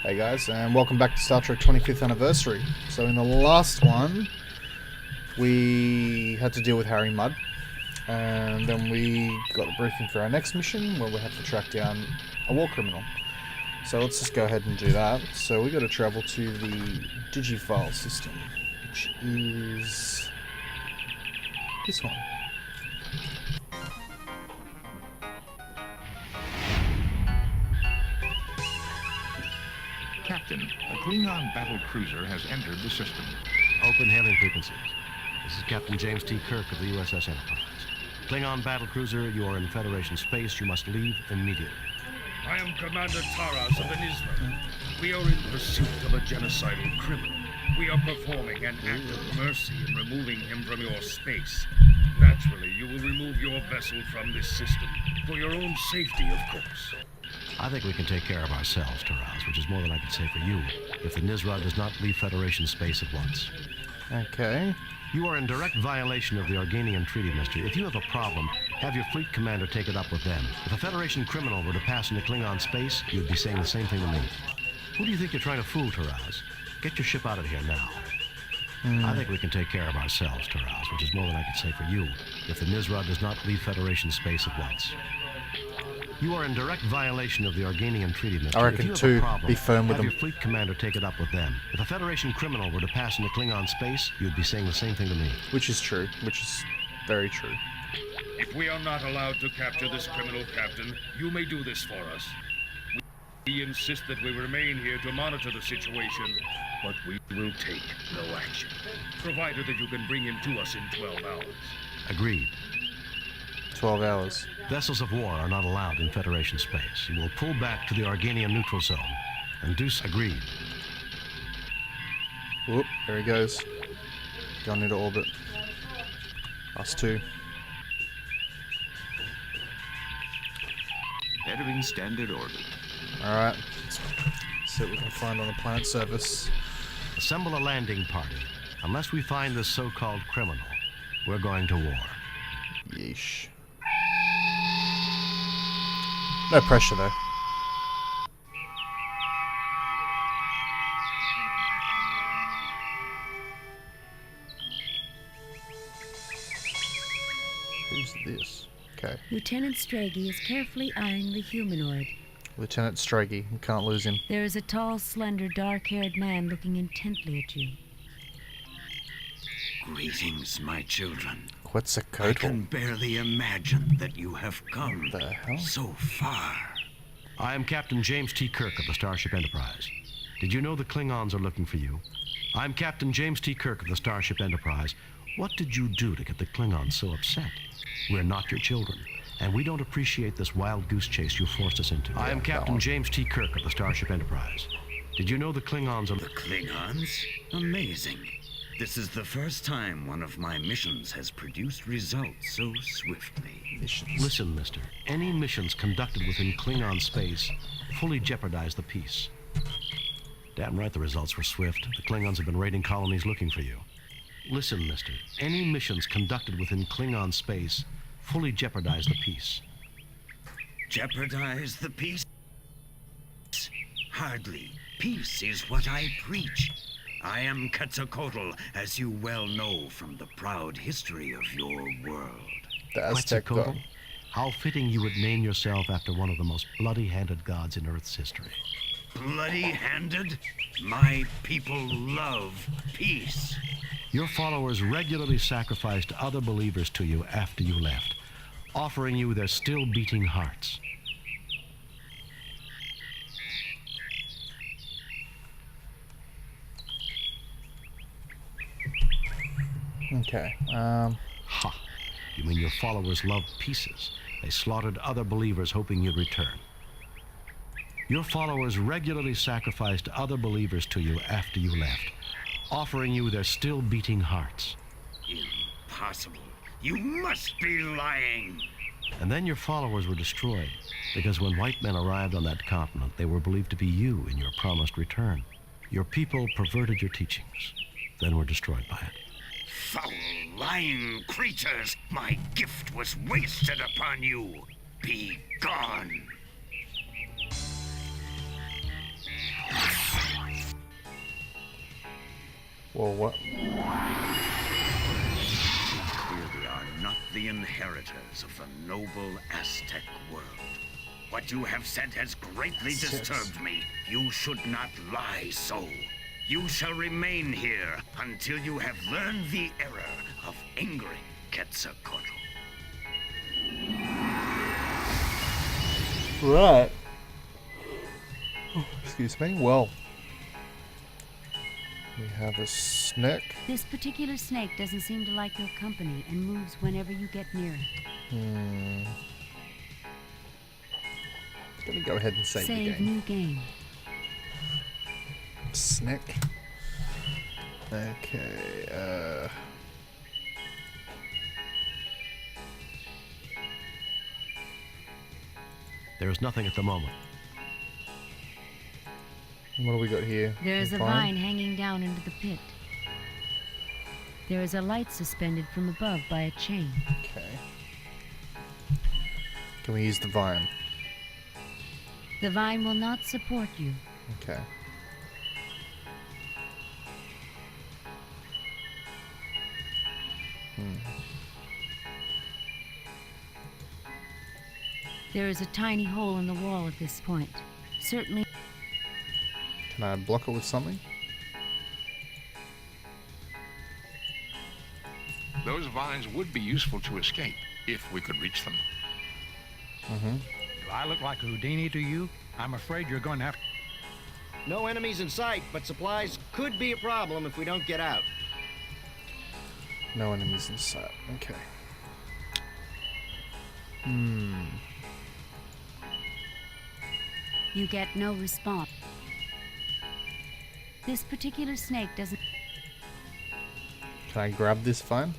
Hey guys, and welcome back to Star Trek 25th Anniversary. So in the last one, we had to deal with Harry Mudd, and then we got a briefing for our next mission, where we have to track down a war criminal. So let's just go ahead and do that. So we got to travel to the Digifal System, which is this one. Captain, a Klingon battle cruiser has entered the system. Open hailing frequencies. This is Captain James T. Kirk of the USS Enterprise. Klingon battle cruiser, you are in Federation space. You must leave immediately. I am Commander Taras of the Nizra. We are in pursuit of a genocidal criminal. We are performing an act of mercy in removing him from your space. Naturally, you will remove your vessel from this system. For your own safety, of course. I think we can take care of ourselves, Taraz, which is more than I can say for you, if the Nizra does not leave Federation space at once. Okay. You are in direct violation of the Organian Treaty, mister. If you have a problem, have your fleet commander take it up with them. If a Federation criminal were to pass into Klingon space, you'd be saying the same thing to me. Who do you think you're trying to fool, Taraz? Get your ship out of here now. I think we can take care of ourselves, Taraz, which is more than I can say for you, if the Nizra does not leave Federation space at once. You are in direct violation of the Organian Treaty, mister. I reckon to be firm with have them. your fleet commander take it up with them. If a Federation criminal were to pass into Klingon space, you'd be saying the same thing to me. Which is true. Which is very true. If we are not allowed to capture this criminal, Captain, you may do this for us. We insist that we remain here to monitor the situation, but we will take no action, provided that you can bring him to us in 12 hours. Agreed. 12 hours. Vessels of war are not allowed in Federation space. You will pull back to the Organian neutral zone. And Deuce agreed. Whoop, there he goes. Going into orbit. Us two. Entering standard orbit. Alright. Let's see what we can find on the planet surface. Assemble a landing party. Unless we find this so-called criminal, we're going to war. Yeesh. No pressure though. Who's this? Okay. Lieutenant Stragey is carefully eyeing the humanoid. Lieutenant Stragey. We can't lose him. There is a tall, slender, dark-haired man looking intently at you. Greetings, my children. I Quetzalcoatl. can barely imagine that you have come The hell? so far. I am Captain James T. Kirk of the Starship Enterprise. Did you know the Klingons are looking for you? I'm Captain James T. Kirk of the Starship Enterprise. What did you do to get the Klingons so upset? We're not your children, and we don't appreciate this wild goose chase you forced us into. I am Captain James T. Kirk of the Starship Enterprise. Did you know the Klingons are... The Klingons? Amazing. This is the first time one of my missions has produced results so swiftly. Missions. Listen, mister. Any missions conducted within Klingon space fully jeopardize the peace. Damn right the results were swift. The Klingons have been raiding colonies looking for you. Listen, mister. Any missions conducted within Klingon space fully jeopardize the peace. Jeopardize the peace? Hardly. Peace is what I preach. I am Quetzalcoatl, as you well know from the proud history of your world. The Aztec Quetzalcoatl? god. How fitting you would name yourself after one of the most bloody-handed gods in Earth's history. Bloody-handed? My people love peace. Your followers regularly sacrificed other believers to you after you left, offering you their still-beating hearts. Okay. Ha! You mean your followers loved pieces? They slaughtered other believers hoping you'd return. Your followers regularly sacrificed other believers to you after you left, offering you their still-beating hearts. Impossible. You must be lying. And then your followers were destroyed, because when white men arrived on that continent, they were believed to be you in your promised return. Your people perverted your teachings, then were destroyed by it. Foul, lying creatures! My gift was wasted upon you! Be gone! Well, what? You clearly are not the inheritors of the noble Aztec world. What you have said has greatly disturbed me. You should not lie so. You shall remain here until you have learned the error of angering Quetzalcoatl. Right. Oh, excuse me. Well, we have a snake. This particular snake doesn't seem to like your company and moves whenever you get near it. Gonna go ahead and save the Save game. new game. Snake. Okay. There is nothing at the moment. What do we got here? There is a vine hanging down into the pit. There is a light suspended from above by a chain. Okay. Can we use the vine? The vine will not support you. Okay. There is a tiny hole in the wall at this point. Certainly. Can I block it with something? Those vines would be useful to escape if we could reach them. Do I look like Houdini to you? I'm afraid you're going to have to... No enemies in sight, but supplies could be a problem if we don't get out. No enemies in sight. Okay. You get no response. This particular snake doesn't... Can I grab this vine?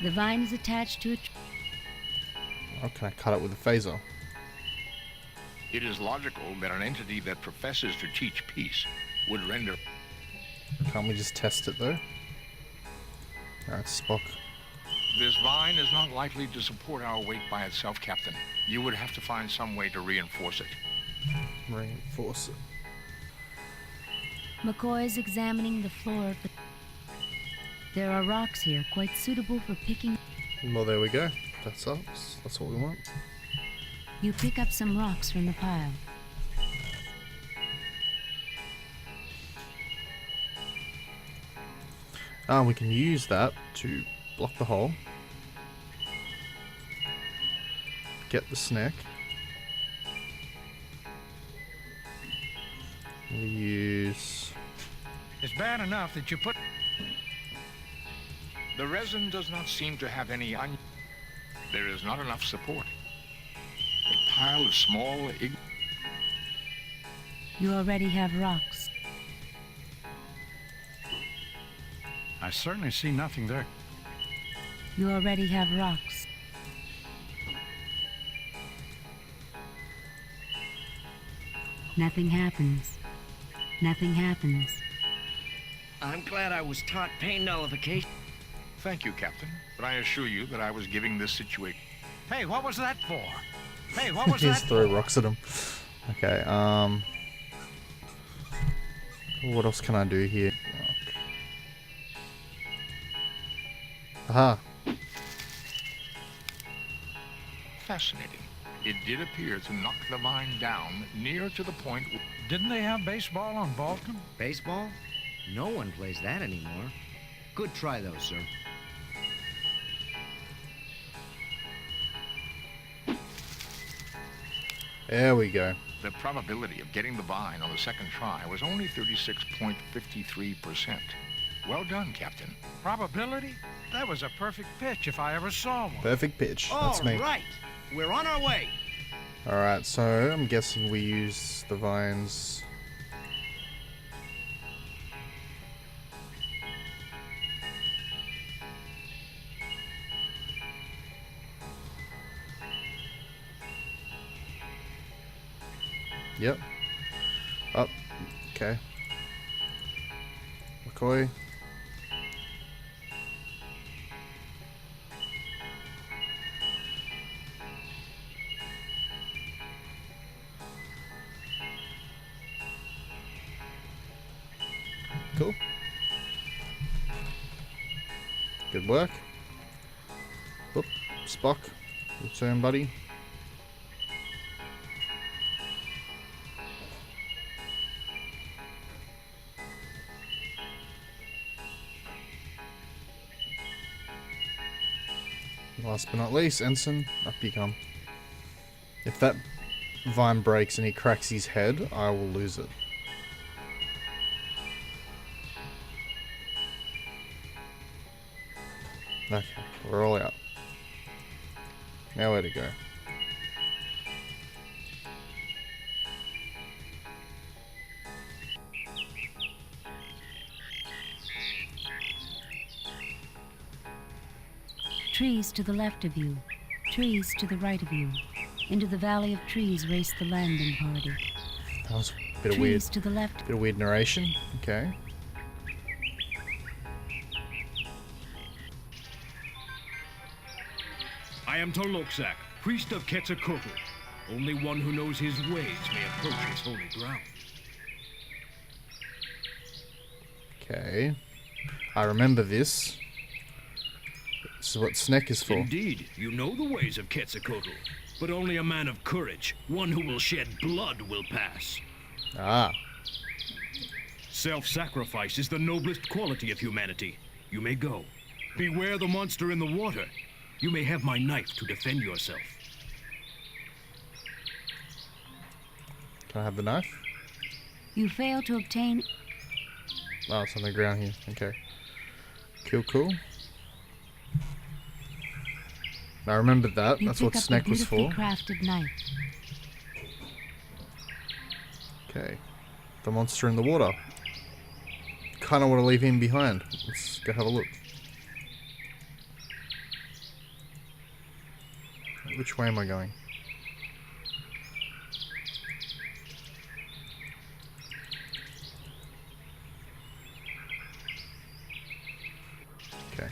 The vine is attached to a... Or can I cut it with a phaser? It is logical that an entity that professes to teach peace would render... Can't we just test it though? Alright, Spock. This vine is not likely to support our weight by itself, Captain. You would have to find some way to reinforce it. Reinforce it. McCoy is examining the floor of the... There are rocks here, quite suitable for picking... Well, there we go. That's us. That's what we want. You pick up some rocks from the pile. We can use that to block the hole. Get the snack. We use... It's bad enough that you put... The resin does not seem to have any There is not enough support. A pile of small... You already have rocks. I certainly see nothing there. You already have rocks. Nothing happens. Nothing happens. I'm glad I was taught pain nullification. Thank you, Captain. But I assure you that I was giving this situation... Hey, what was that for? Hey, what was Just that throw for? rocks at him. Okay, what else can I do here? Aha. Fascinating. It did appear to knock the vine down near to the point... Didn't they have baseball on Balkan? Baseball? No one plays that anymore. Good try, though, sir. There we go. The probability of getting the vine on the second try was only 36.53%. Well done, Captain. Probability? That was a perfect pitch if I ever saw one. Perfect pitch. That's me. All right, we're on our way. Alright, so I'm guessing we use the vines. Yep. Up. Okay. McCoy. Cool. Good work. Whoop, Spock. Good turn, buddy. Last but not least, Ensign, up you come. If that vine breaks and he cracks his head, I will lose it. Okay, we're all out. Now where to go? Trees to the left of you, trees to the right of you. Into the valley of trees race the landing party. That was a bit of weird. Trees to the left. Bit of weird narration. Okay. I am Torlokzak, priest of Quetzalcoatl. Only one who knows his ways may approach his holy ground. Okay. I remember this. This is what Snek is for. Indeed, you know the ways of Quetzalcoatl, but only a man of courage, one who will shed blood, will pass. Ah. Self-sacrifice is the noblest quality of humanity. You may go. Beware the monster in the water. You may have my knife to defend yourself. Can I have the knife? You fail to obtain. Oh, it's on the ground here. Okay. Cool, cool. I remembered that. You That's what pick up Snek a was for. beautifully crafted knife. Okay. The monster in the water. Kind of want to leave him behind. Let's go have a look. Which way am I going? Okay.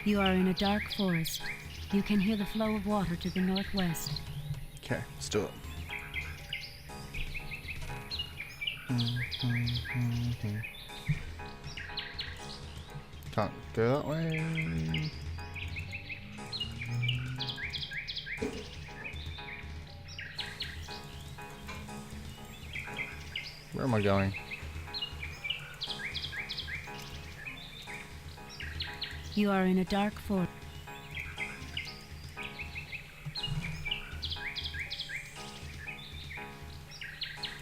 You are in a dark forest. You can hear the flow of water to the northwest. Okay, let's do it. Can't go that way. Where am I going? You are in a dark forest.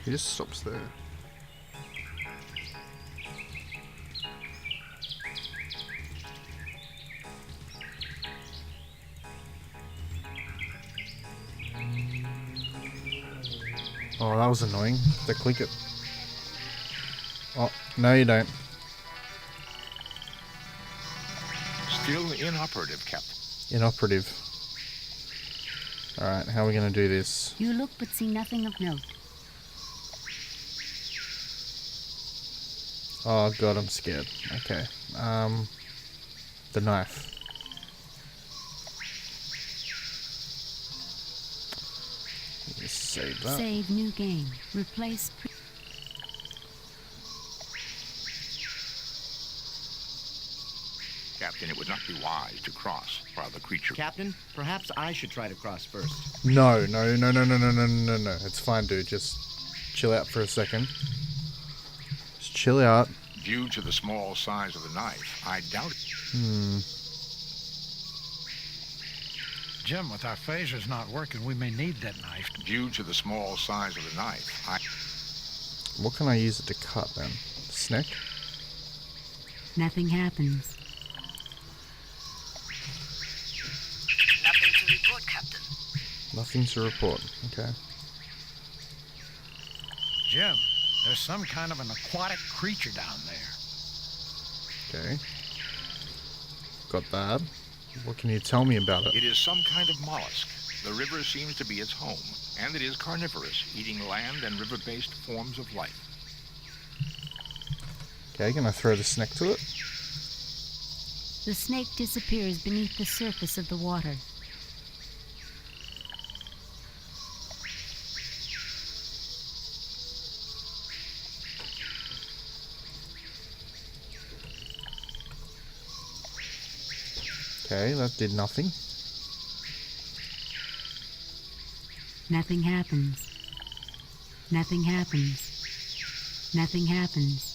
He just stops there. Oh, that was annoying. To click it. Oh, no you don't. Still inoperative, Captain. Inoperative. Alright, how are we going to do this? You look but see nothing of note. Oh god, I'm scared. Okay. The knife. Just save that. Save new game. Replace. Captain, it would not be wise to cross while the creature... Captain, perhaps I should try to cross first. No. It's fine, dude. Just chill out for a second. Just chill out. Due to the small size of the knife, I doubt it. Jim, with our phasers not working, we may need that knife. Due to the small size of the knife, What can I use it to cut then? Snek? Nothing happens. Nothing to report, Captain. Nothing to report. Okay. Jim, there's some kind of an aquatic creature down there. Okay. Got that. What can you tell me about it? It is some kind of mollusk. The river seems to be its home, and it is carnivorous, eating land and river-based forms of life. Okay, can I throw the Snek to it? The snake disappears beneath the surface of the water. Okay, that did nothing. Nothing happens. Nothing happens. Nothing happens.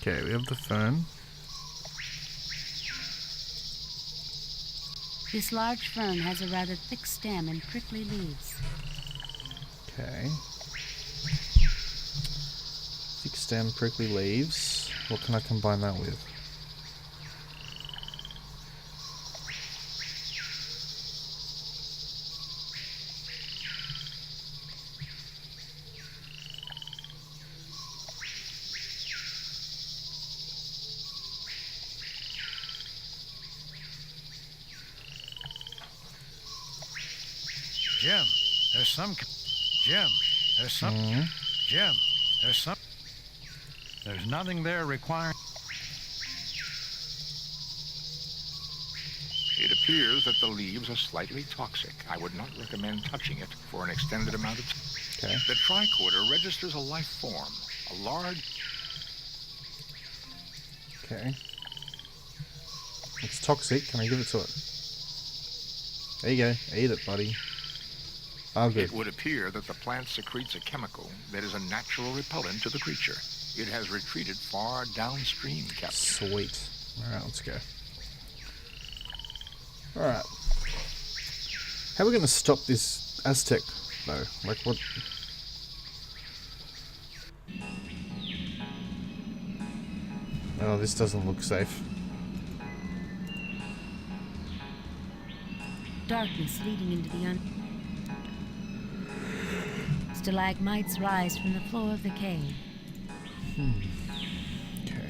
Okay, we have the fern. This large fern has a rather thick stem and prickly leaves. Okay. Thick stem, prickly leaves. What can I combine that with? Jim, there's some... Jim, there's some... Jim, there's some... There's nothing there requiring... It appears that the leaves are slightly toxic. I would not recommend touching it for an extended amount of time. Okay. The tricorder registers a life form, a large... Okay. It's toxic. Can I give it to it? There you go. Eat it, buddy. Oh, good. It would appear that the plant secretes a chemical that is a natural repellent to the creature. It has retreated far downstream, Captain. Sweet. Alright, let's go. Alright. How are we going to stop this Aztec, though? Like, what? Oh, this doesn't look safe. Darkness leading into the Stalagmites rise from the floor of the cave. Okay.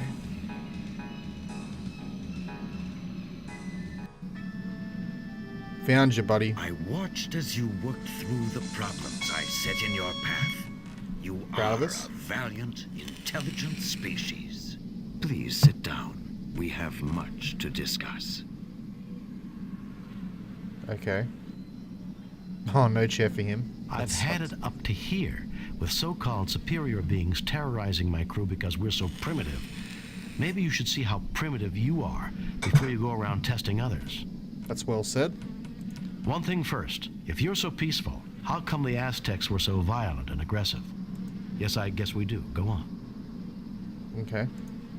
Found you, buddy. I watched as you worked through the problems I set in your path. You Proud are of us? a valiant, intelligent species. Please sit down. We have much to discuss. Okay. Oh, no chair for him. I've That had sucks. it up to here with so-called superior beings terrorizing my crew because we're so primitive. Maybe you should see how primitive you are before you go around testing others. That's well said. One thing first, if you're so peaceful, how come the Aztecs were so violent and aggressive? Yes, I guess we do. Go on. Okay.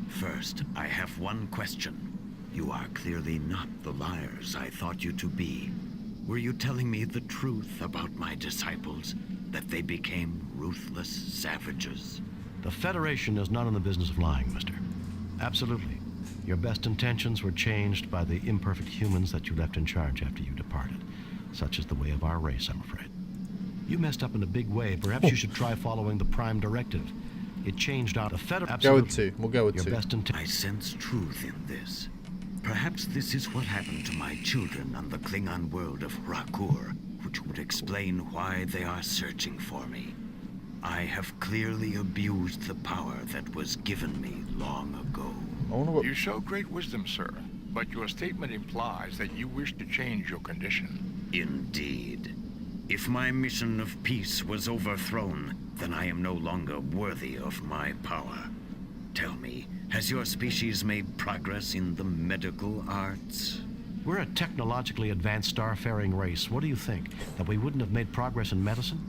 First, I have one question. You are clearly not the liars I thought you to be. Were you telling me the truth about my disciples? That they became ruthless savages? The Federation is not in the business of lying, mister. Absolutely. Your best intentions were changed by the imperfect humans that you left in charge after you departed. Such is the way of our race, I'm afraid. You messed up in a big way. Perhaps you should try following the Prime Directive. It changed out the Federation. Go with two. We'll go with Your two. best I sense truth in this. Perhaps this is what happened to my children on the Klingon world of Rakur, which would explain why they are searching for me. I have clearly abused the power that was given me long ago. I wonder what... You show great wisdom, sir, but your statement implies that you wish to change your condition. Indeed. If my mission of peace was overthrown, then I am no longer worthy of my power. Tell me, has your species made progress in the medical arts? We're a technologically advanced starfaring race. What do you think? That we wouldn't have made progress in medicine?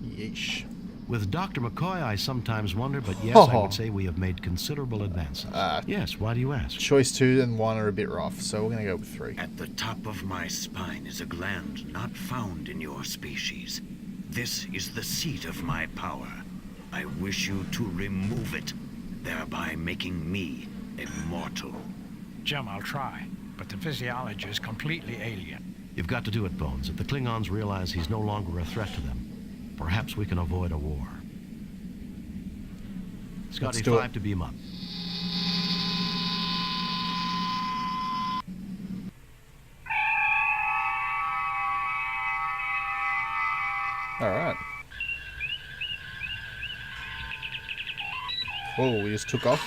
Yeesh. With Dr. McCoy, I sometimes wonder, but yes, I Oh. would say we have made considerable advances. Yes, why do you ask? Choice 2 and 1 are a bit rough, so we're going to go with 3. At the top of my spine is a gland not found in your species. This is the seat of my power. I wish you to remove it, thereby making me immortal. Jim, I'll try, but the physiology is completely alien. You've got to do it, Bones. If the Klingons realize he's no longer a threat to them, perhaps we can avoid a war. Scotty, do it. 5 to beam up. Alright. Whoa, we just took off.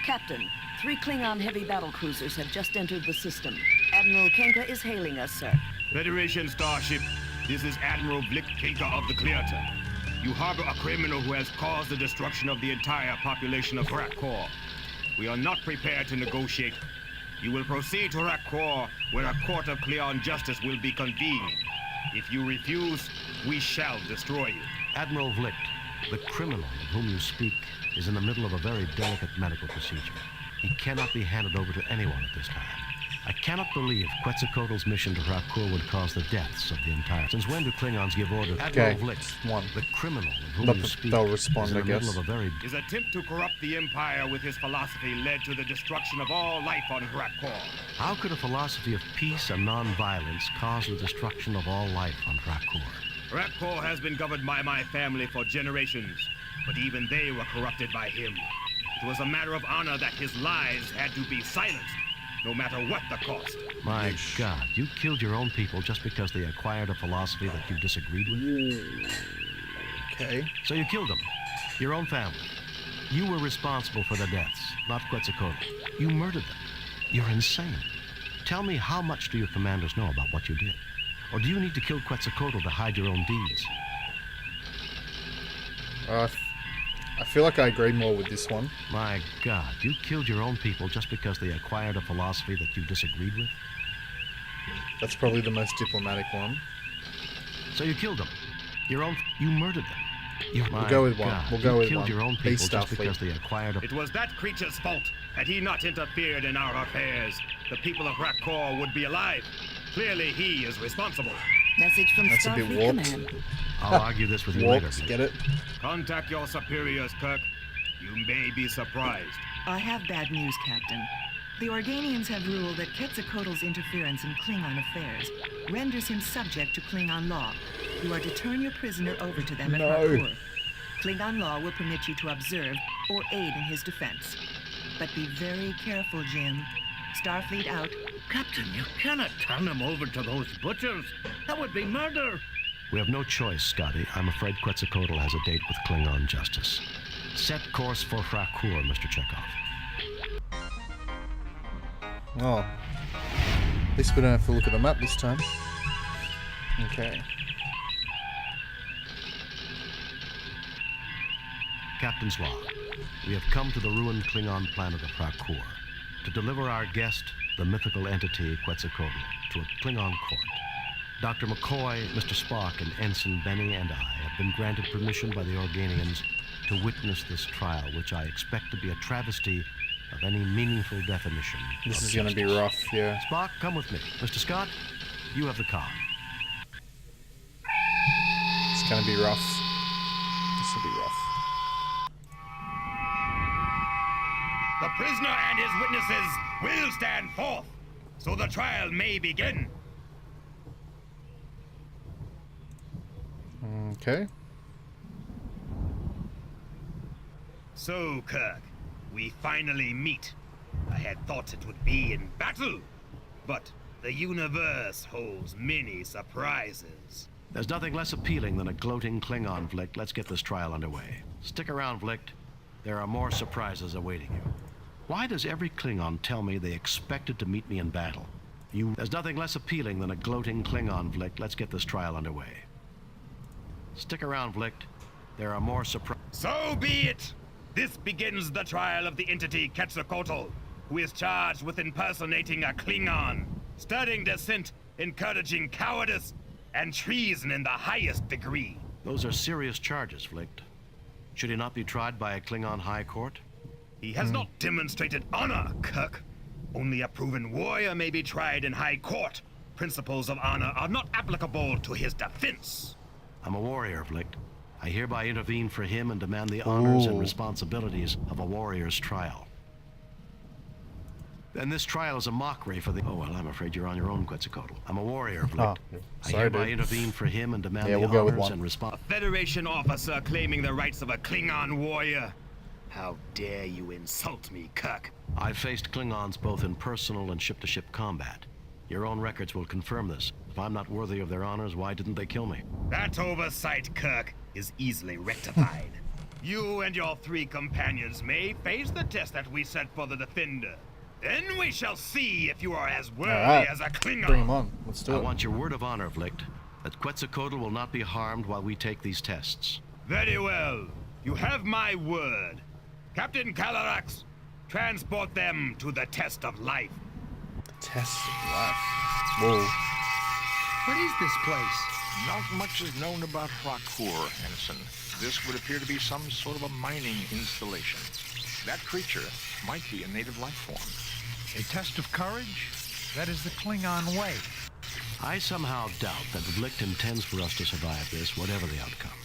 Captain, 3 Klingon heavy battle cruisers have just entered the system. Admiral Kenka is hailing us, sir. Federation starship, this is Admiral Blick Kinka of the Clearta. You harbor a criminal who has caused the destruction of the entire population of Rakkor. We are not prepared to negotiate. You will proceed to Rakkor, where a court of Klingon justice will be convened. If you refuse, we shall destroy you. Admiral Vlicht, the criminal of whom you speak is in the middle of a very delicate medical procedure. He cannot be handed over to anyone at this time. I cannot believe Quetzalcoatl's mission to Rakkor would cause the deaths of the entire... Since when do Klingons give orders? Admiral Vlicht, one. the criminal of whom But you speak they'll respond, is in the I guess. middle of a very... His attempt to corrupt the Empire with his philosophy led to the destruction of all life on Rakkor. How could a philosophy of peace and non-violence cause the destruction of all life on Rakkor? Rakkor has been governed by my family for generations, but even they were corrupted by him. It was a matter of honor that his lies had to be silenced, no matter what the cost. My God, you killed your own people just because they acquired a philosophy that you disagreed with? Okay. So you killed them, your own family. You were responsible for their deaths, not Quetzalcoatl. You murdered them. You're insane. Tell me, how much do your commanders know about what you did? Or do you need to kill Quetzalcoatl to hide your own deeds? I feel like I agree more with this one. My God, you killed your own people just because they acquired a philosophy that you disagreed with? That's probably the most diplomatic one. So you killed them. You murdered them. We'll go with one. God, We'll go with killed one. your own Be people just because Starfleet. they acquired a... It was that creature's fault. Had he not interfered in our affairs, the people of Rakkor would be alive. Clearly, he is responsible. Message from That's a bit Starfleet warped. Command. I'll argue this with you later. Warped, get it? Contact your superiors, Kirk. You may be surprised. I have bad news, Captain. The Organians have ruled that Quetzalcoatl's interference in Klingon affairs renders him subject to Klingon law. You are to turn your prisoner over to them at Rakkor. Klingon law will permit you to observe or aid in his defense. But be very careful, Jim. Starfleet out. Captain, you cannot turn him over to those butchers. That would be murder. We have no choice, Scotty. I'm afraid Quetzalcoatl has a date with Klingon justice. Set course for Rakkor, Mr. Chekhov. Oh. At least we don't have to look at the map this time. Okay. Captain's log. We have come to the ruined Klingon planet of Rakkor to deliver our guest, the mythical entity Quetzalcoatl, to a Klingon court. Dr. McCoy, Mr. Spock, and Ensign Benny and I have been granted permission by the Organians to witness this trial, which I expect to be a travesty of any meaningful definition. This of is going to be justice. rough, yeah. Spock, come with me. Mr. Scott, you have the car. It's going to be rough. This will be rough. The prisoner and his witnesses will stand forth, so the trial may begin. Okay. So, Kirk, we finally meet. I had thought it would be in battle, but the universe holds many surprises. There's nothing less appealing than a gloating Klingon, Vlicht. Let's get this trial underway. Stick around, Vlicht. There are more surprises awaiting you. Why does every Klingon tell me they expected to meet me in battle? There's nothing less appealing than a gloating Klingon, Vlicht. Let's get this trial underway. Stick around, Vlicht. There are more surprises. So be it! This begins the trial of the entity Quetzalcoatl, who is charged with impersonating a Klingon, stirring dissent, encouraging cowardice, and treason in the highest degree. Those are serious charges, Vlicht. Should he not be tried by a Klingon High Court? He has not demonstrated honor, Kirk. Only a proven warrior may be tried in High Court. Principles of honor are not applicable to his defense. I'm a warrior, Vlicht. I hereby intervene for him and demand the honors and responsibilities of a warrior's trial. Then this trial is a mockery for the... Oh, well, I'm afraid you're on your own, Quetzalcoatl. I'm a warrior, Vlicht. I hereby intervene for him and demand the honors and responsibilities. A Federation officer claiming the rights of a Klingon warrior. How dare you insult me, Kirk? I've faced Klingons both in personal and ship-to-ship combat. Your own records will confirm this. If I'm not worthy of their honors, why didn't they kill me? That oversight, Kirk, is easily rectified. You and your 3 companions may face the test that we set for the Defender. Then we shall see if you are as worthy as a Klingon. Bring him on. Let's do I it. want your word of honor, Vlicht, that Quetzalcoatl will not be harmed while we take these tests. Very well. You have my word. Captain Calarax, transport them to the test of life. Test of life. Whoa. What is this place? Not much is known about Rakur, Ensign. This would appear to be some sort of a mining installation. That creature might be a native life form. A test of courage? That is the Klingon way. I somehow doubt that Vlicht intends for us to survive this, whatever the outcome.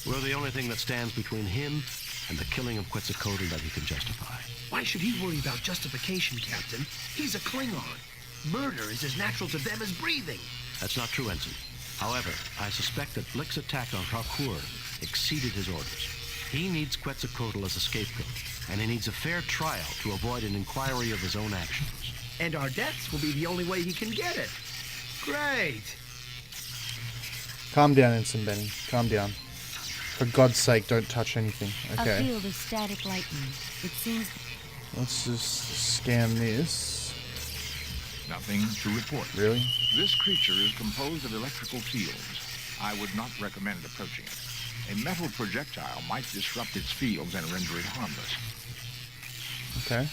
We're the only thing that stands between him and the killing of Quetzalcoatl that he can justify. Why should he worry about justification, Captain? He's a Klingon. Murder is as natural to them as breathing. That's not true, Ensign. However, I suspect that Vlicht's attack on Rakur exceeded his orders. He needs Quetzalcoatl as a scapegoat, and he needs a fair trial to avoid an inquiry of his own actions. And our deaths will be the only way he can get it. Great. Calm down, Ensign Benny. Calm down. For God's sake, don't touch anything. A Okay. field of static lightning. It seems... Let's just scan this. Nothing to report. Really? This creature is composed of electrical fields. I would not recommend approaching it. A metal projectile might disrupt its fields and render it harmless. Okay.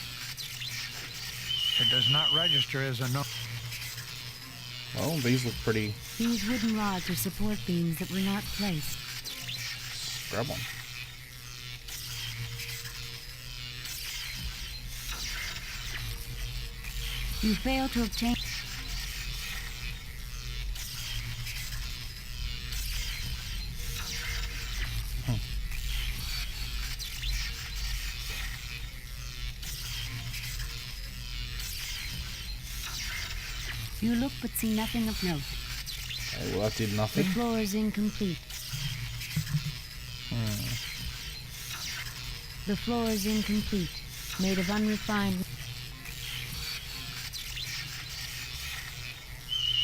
It does not register as a no. Well, these look pretty... These wooden rods are support beams that were not placed. Let's grab one. You fail to obtain... You look but see nothing of note. Okay, well, that did The nothing. floor is incomplete. The floor is incomplete, made of unrefined...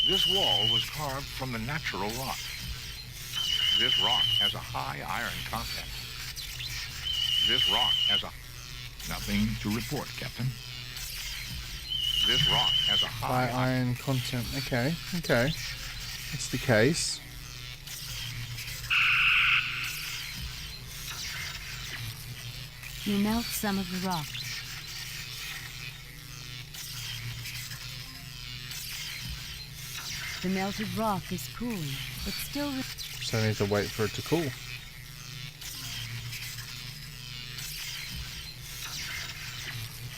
This wall was carved from the natural rock. This rock has a high iron content. This rock has a... Nothing to report, Captain. This rock has a High high iron content. Okay, okay. That's the case. You melt some of the rock. The melted rock is cooling, but still... So I need to wait for it to cool.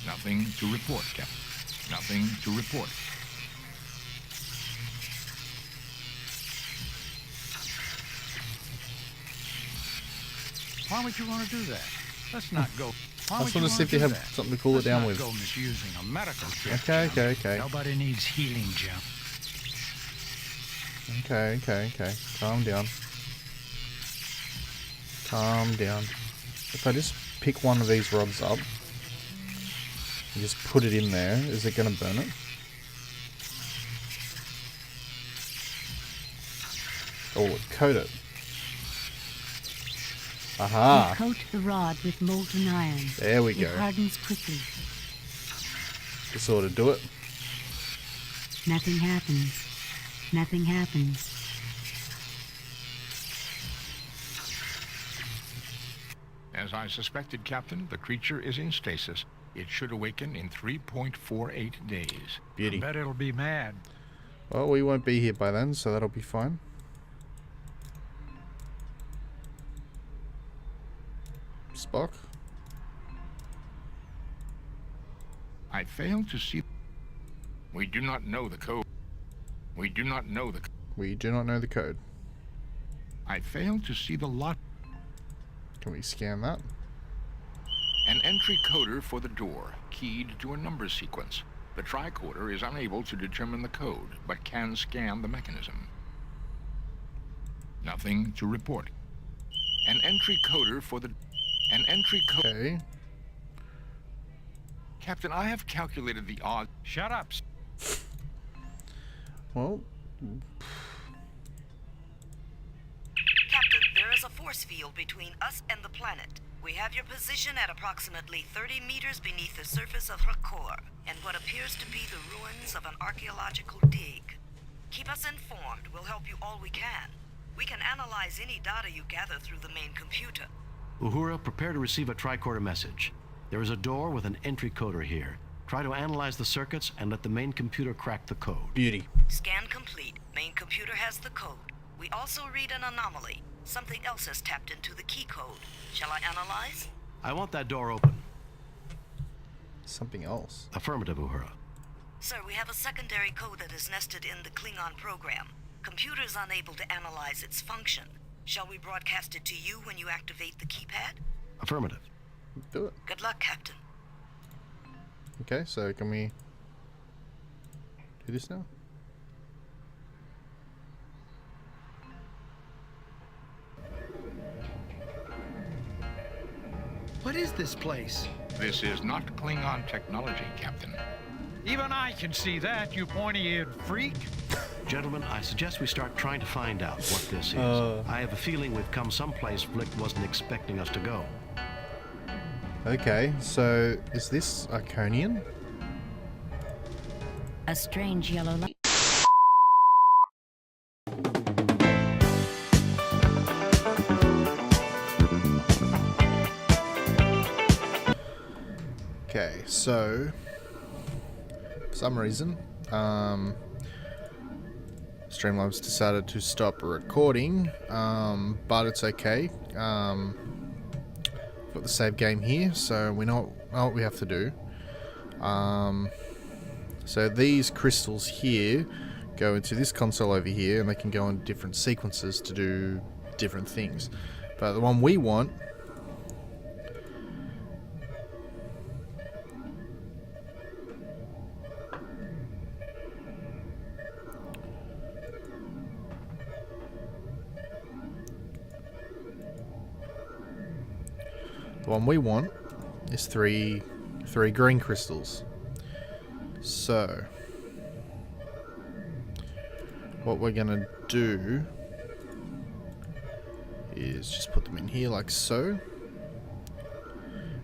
Nothing to report, Captain. Nothing to report. Why would you want to do that? Let's not go. Why I would just want to see if you do have that? something to cool it down Let's with. not go misusing a medical kit. Okay, Jim. okay, okay. Nobody needs healing, Jim. Okay, okay, okay. Calm down. Calm down. If I just pick one of these rods up and just put it in there, is it going to burn it? Oh, coat it. Aha! You coat the rod with molten iron. There we It go. hardens quickly. This ought to do it. Nothing happens. Nothing happens. As I suspected, Captain, the creature is in stasis. It should awaken in 3.48 days. Beauty. I bet it'll be mad. Well, we won't be here by then, so that'll be fine. Spock? I fail to see... We do not know the code. We do not know the... We do not know the code. I fail to see the lot... Can we scan that? An entry coder for the door, keyed to a number sequence. The tricorder is unable to determine the code, but can scan the mechanism. Nothing to report. An entry coder for the... An entry code... Okay. Captain, I have calculated the odds... Shut up. Well... Captain, there is a force field between us and the planet. We have your position at approximately 30 meters beneath the surface of Rakor, and what appears to be the ruins of an archaeological dig. Keep us informed. We'll help you all we can. We can analyze any data you gather through the main computer. Uhura, prepare to receive a tricorder message. There is a door with an entry coder here. Try to analyze the circuits and let the main computer crack the code. Beauty. Scan complete. Main computer has the code. We also read an anomaly. Something else has tapped into the key code. Shall I analyze? I want that door open. Something else. Affirmative, Uhura. Sir, we have a secondary code that is nested in the Klingon program. Computer is unable to analyze its function. Shall we broadcast it to you when you activate the keypad? Affirmative. Do it. Good luck, Captain. Okay, so can we do this now? What is this place? This is not Klingon technology, Captain. Even I can see that, you pointy-eared freak. Gentlemen, I suggest we start trying to find out what this is. I have a feeling we've come someplace Flick wasn't expecting us to go. Okay, so is this Iconian? A strange yellow light. Okay, so for some reason, Streamlabs decided to stop recording, but it's okay. Got the save game here, so we know what we have to do. So these crystals here go into this console over here, and they can go in different sequences to do different things. But the one we want is three green crystals. So what we're gonna do is just put them in here like so,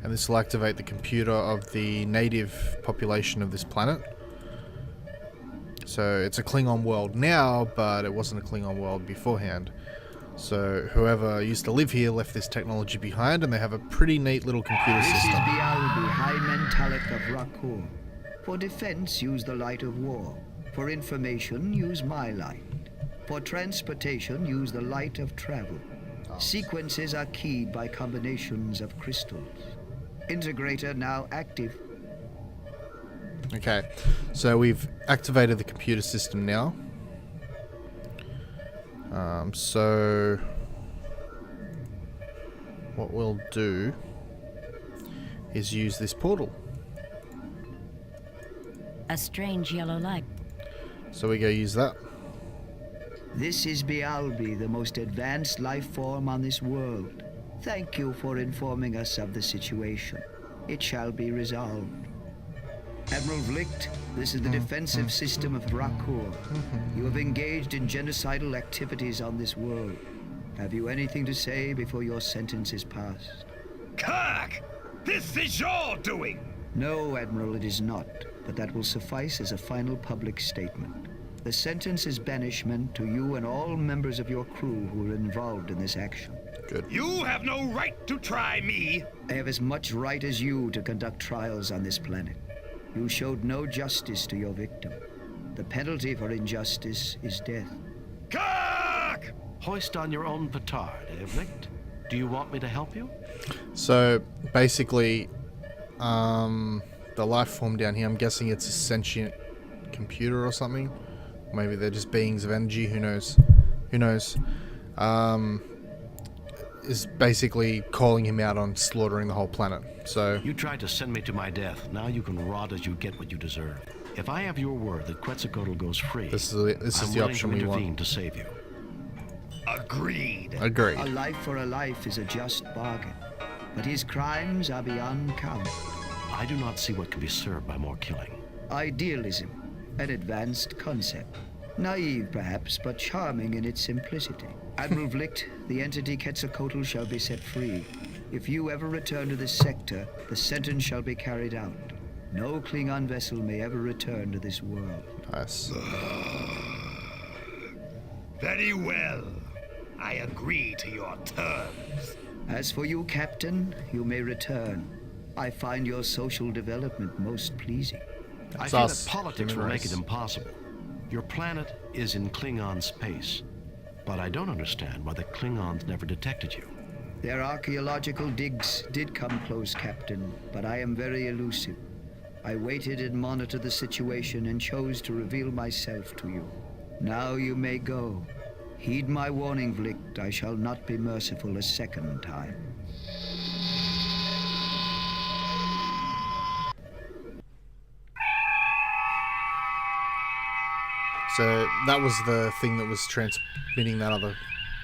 and this will activate the computer of the native population of this planet. So it's a Klingon world now, but it wasn't a Klingon world beforehand. So whoever used to live here left this technology behind, and they have a pretty neat little computer system. This is the Albi High Mentalic of Rakor. For defense, use the light of war. For information, use my light. For transportation, use the light of travel. Sequences are keyed by combinations of crystals. Integrator now active. Okay, so we've activated the computer system now. So what we'll do is use this portal. A strange yellow light. So we go use that. This is Bialbi, the most advanced life form on this world. Thank you for informing us of the situation. It shall be resolved. Admiral Vlicht, this is the defensive system of Rakor. You have engaged in genocidal activities on this world. Have you anything to say before your sentence is passed? Kirk! This is your doing! No, Admiral, it is not. But that will suffice as a final public statement. The sentence is banishment to you and all members of your crew who were involved in this action. Good. You have no right to try me! I have as much right as you to conduct trials on this planet. You showed no justice to your victim. The penalty for injustice is death. Kirk! Hoist on your own petard, Vlicht. Do you want me to help you? So basically, the life form down here, I'm guessing it's a sentient computer or something. Maybe they're just beings of energy, who knows? Who knows? Is basically calling him out on slaughtering the whole planet. So you tried to send me to my death. Now you can rot as you get what you deserve. If I have your word that Quetzalcoatl goes free, this is the option we want. I'm willing to intervene to save you. Agreed. Agreed. A life for a life is a just bargain, but his crimes are beyond count. I do not see what can be served by more killing. Idealism, an advanced concept. Naive, perhaps, but charming in its simplicity. Admiral Vlicht, the entity Quetzalcoatl shall be set free. If you ever return to this sector, the sentence shall be carried out. No Klingon vessel may ever return to this world. Nice. Very well. I agree to your terms. As for you, Captain, you may return. I find your social development most pleasing. I feel that politics will make it impossible. Your planet is in Klingon space, but I don't understand why the Klingons never detected you. Their archaeological digs did come close, Captain, but I am very elusive. I waited and monitored the situation and chose to reveal myself to you. Now you may go. Heed my warning, Vlicht. I shall not be merciful a second time. So that was the thing that was transmitting that other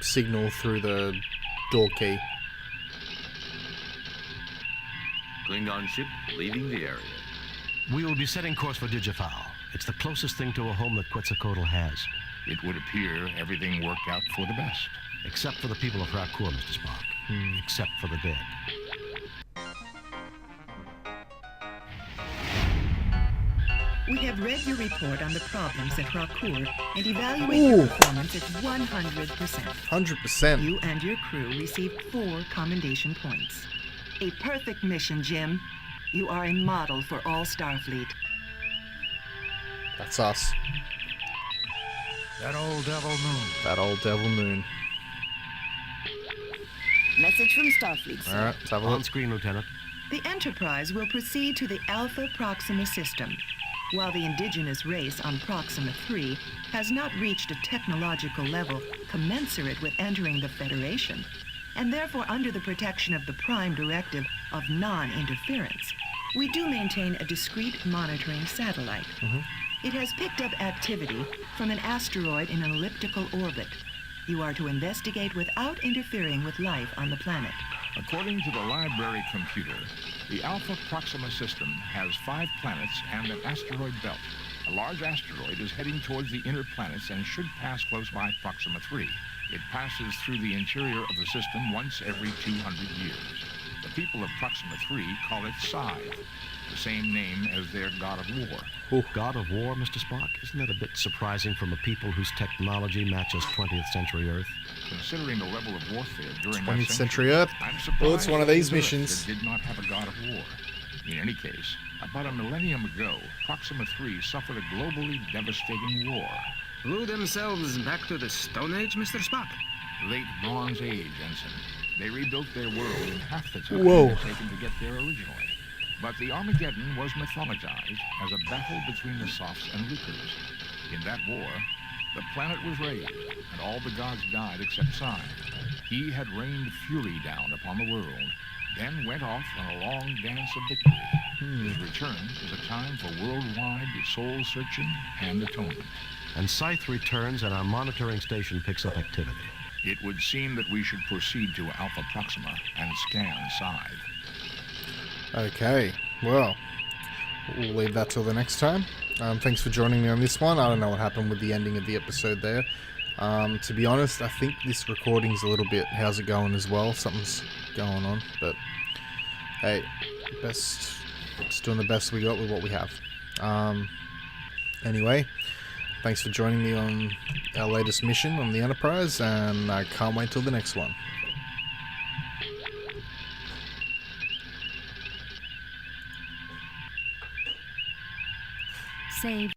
signal through the door key. Klingon ship leaving the area. We will be setting course for Digifal. It's the closest thing to a home that Quetzalcoatl has. It would appear everything worked out for the best. Except for the people of Rakur, Mr. Spock. Except for the dead. We have read your report on the problems at Rakur and evaluate your performance at 100%. 100%. You and your crew received 4 commendation points. A perfect mission, Jim. You are a model for all Starfleet. That's us. That old devil moon. That old devil moon. Message from Starfleet, sir. Alright, let's have a look. On screen, Lieutenant. The Enterprise will proceed to the Alpha Proxima system. While the indigenous race on Proxima 3 has not reached a technological level commensurate with entering the Federation, and therefore under the protection of the Prime Directive of non-interference, we do maintain a discrete monitoring satellite. It has picked up activity from an asteroid in an elliptical orbit. You are to investigate without interfering with life on the planet. According to the library computer, the Alpha Proxima system has 5 planets and an asteroid belt. A large asteroid is heading towards the inner planets and should pass close by Proxima 3. It passes through the interior of the system once every 200 years. The people of Proxima 3 call it Scythe, the same name as their god of war. God of war, Mr. Spock? Isn't that a bit surprising from a people whose technology matches 20th century Earth? Considering the level of warfare during 20th that century Earth? I'm surprised Well, it's one of these Earth missions. that did not have a god of war. In any case, about a millennium ago, Proxima 3 suffered a globally devastating war. Blew themselves back to the Stone Age, Mr. Spock? Late Bronze Age, Ensign. They rebuilt their world in half the time Whoa. it had taken to get there originally. But the Armageddon was mythologized as a battle between the Sophs and Lucres. In that war, the planet was raised, and all the gods died except Scythe. He had rained fury down upon the world, then went off on a long dance of victory. His return is a time for worldwide soul-searching and atonement. And Scythe returns and our monitoring station picks up activity. It would seem that we should proceed to Alpha Proxima and scan Scythe. Okay, well, we'll leave that till the next time. Thanks for joining me on this one. I don't know what happened with the ending of the episode there. To be honest, I think this recording's a little bit how's it going as well. Something's going on, but hey, just doing the best we got with what we have. Anyway, thanks for joining me on our latest mission on the Enterprise, and I can't wait till the next one. Save.